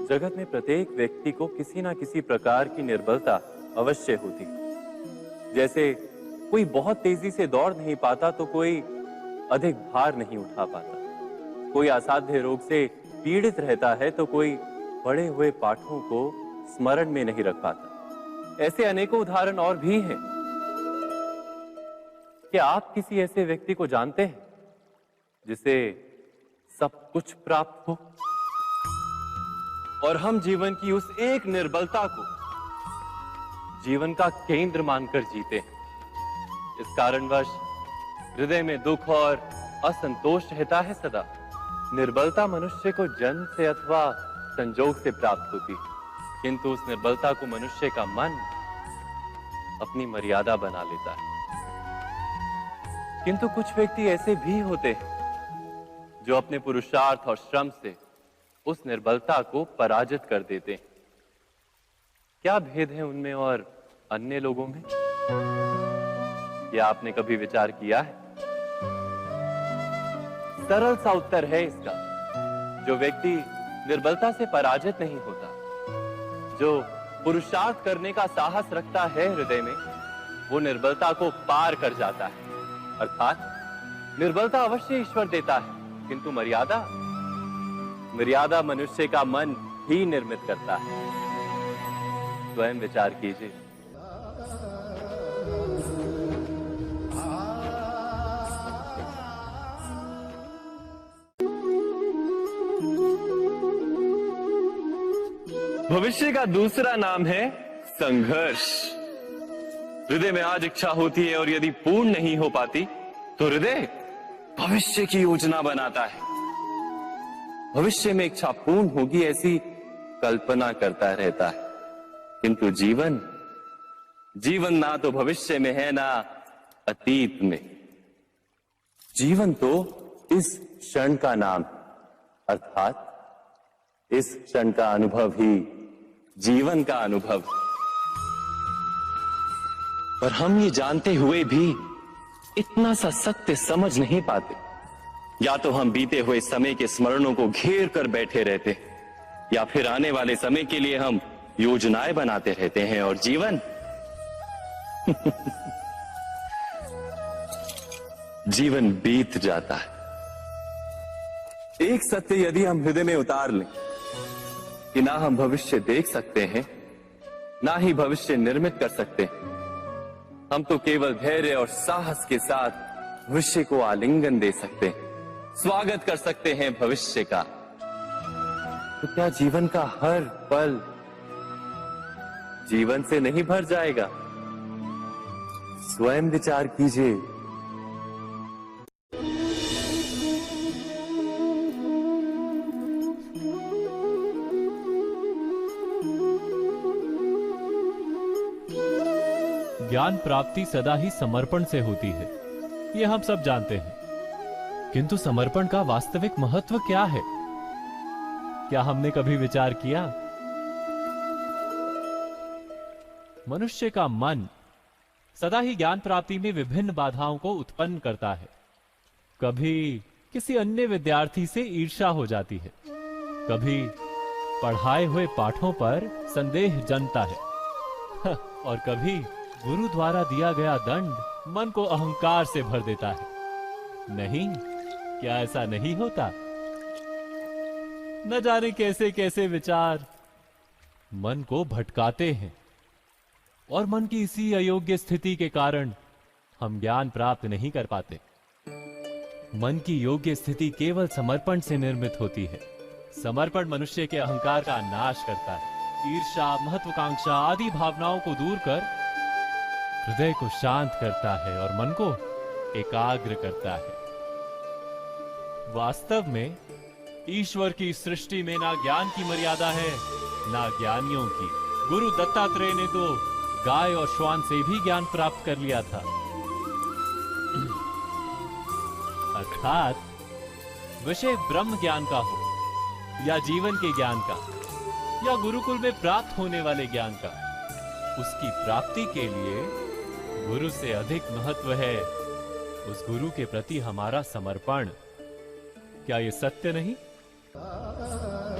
जगत में प्रत्येक व्यक्ति को किसी ना किसी प्रकार की निर्बलता अवश्य होती है। जैसे कोई बहुत तेजी से दौड़ नहीं पाता तो कोई अधिक भार नहीं उठा पाता, कोई असाध्य रोग से पीड़ित रहता है तो कोई पढ़े हुए पाठों को स्मरण में नहीं रख पाता। ऐसे अनेकों उदाहरण और भी हैं। क्या आप किसी ऐसे व्यक्ति को जानते हैं जिसे सब कुछ प्राप्त हो और हम जीवन की उस एक निर्बलता को जीवन का केंद्र मानकर जीते हैं? इस कारणवश हृदय में दुख और असंतोष रहता है सदा। निर्बलता मनुष्य को जन्म से अथवा संजोग से प्राप्त होती है, किंतु उस निर्बलता को मनुष्य का मन अपनी मर्यादा बना लेता है। किंतु कुछ व्यक्ति ऐसे भी होते हैं जो अपने पुरुषार्थ और श्रम से उस निर्बलता को पराजित कर देते हैं। क्या भेद है उनमें और अन्य लोगों में? क्या आपने कभी विचार किया है? सरल सा उत्तर है इसका। जो व्यक्ति निर्बलता से पराजित नहीं होता, जो पुरुषार्थ करने का साहस रखता है हृदय में, वो निर्बलता को पार कर जाता है। अर्थात निर्बलता अवश्य ईश्वर देता है, किंतु मर्यादा मनुष्य का मन ही निर्मित करता है। स्वयं विचार कीजिए। भविष्य का दूसरा नाम है संघर्ष। हृदय में आज इच्छा होती है और यदि पूर्ण नहीं हो पाती तो हृदय भविष्य की योजना बनाता है। भविष्य में इच्छा पूर्ण होगी ऐसी कल्पना करता रहता है, किंतु जीवन ना तो भविष्य में है ना अतीत में। जीवन तो इस क्षण का नाम है, अर्थात इस क्षण का अनुभव ही जीवन का अनुभव। पर हम ये जानते हुए भी इतना सा सत्य समझ नहीं पाते। या तो हम बीते हुए समय के स्मरणों को घेर कर बैठे रहते, या फिर आने वाले समय के लिए हम योजनाएं बनाते रहते हैं और जीवन जीवन बीत जाता है। एक सत्य यदि हम हृदय में उतार लें कि ना हम भविष्य देख सकते हैं, ना ही भविष्य निर्मित कर सकते हैं, हम तो केवल धैर्य और साहस के साथ भविष्य को आलिंगन दे सकते हैं, स्वागत कर सकते हैं भविष्य का। तो क्या जीवन का हर पल जीवन से नहीं भर जाएगा? स्वयं विचार कीजिए। ज्ञान प्राप्ति सदा ही समर्पण से होती है, ये हम सब जानते हैं। किंतु समर्पण का वास्तविक महत्व क्या है? क्या हमने कभी विचार किया? मनुष्य का मन सदा ही ज्ञान प्राप्ति में विभिन्न बाधाओं को उत्पन्न करता है। कभी किसी अन्य विद्यार्थी से ईर्ष्या हो जाती है, कभी पढ़ाए हुए पाठों पर संदेह जन्मता है और कभी गुरु द्वारा दिया गया दंड मन को अहंकार से भर देता है। नहीं, क्या ऐसा नहीं होता? न जाने कैसे कैसे विचार मन को भटकाते हैं और मन की इसी अयोग्य स्थिति के कारण हम ज्ञान प्राप्त नहीं कर पाते। मन की योग्य स्थिति केवल समर्पण से निर्मित होती है। समर्पण मनुष्य के अहंकार का नाश करता है, ईर्ष्या, महत्वाकांक्षा आदि भावनाओं को दूर कर हृदय को शांत करता है और मन को एकाग्र करता है। वास्तव में ईश्वर की सृष्टि में ना ज्ञान की मर्यादा है, ना ज्ञानियों की। गुरु दत्तात्रेय ने तो गाय और श्वान से भी ज्ञान प्राप्त कर लिया था। अर्थात विषय ब्रह्म ज्ञान का हो या जीवन के ज्ञान का या गुरुकुल में प्राप्त होने वाले ज्ञान का, उसकी प्राप्ति के लिए गुरु से अधिक महत्व है उस गुरु के प्रति हमारा समर्पण। क्या ये सत्य नहीं?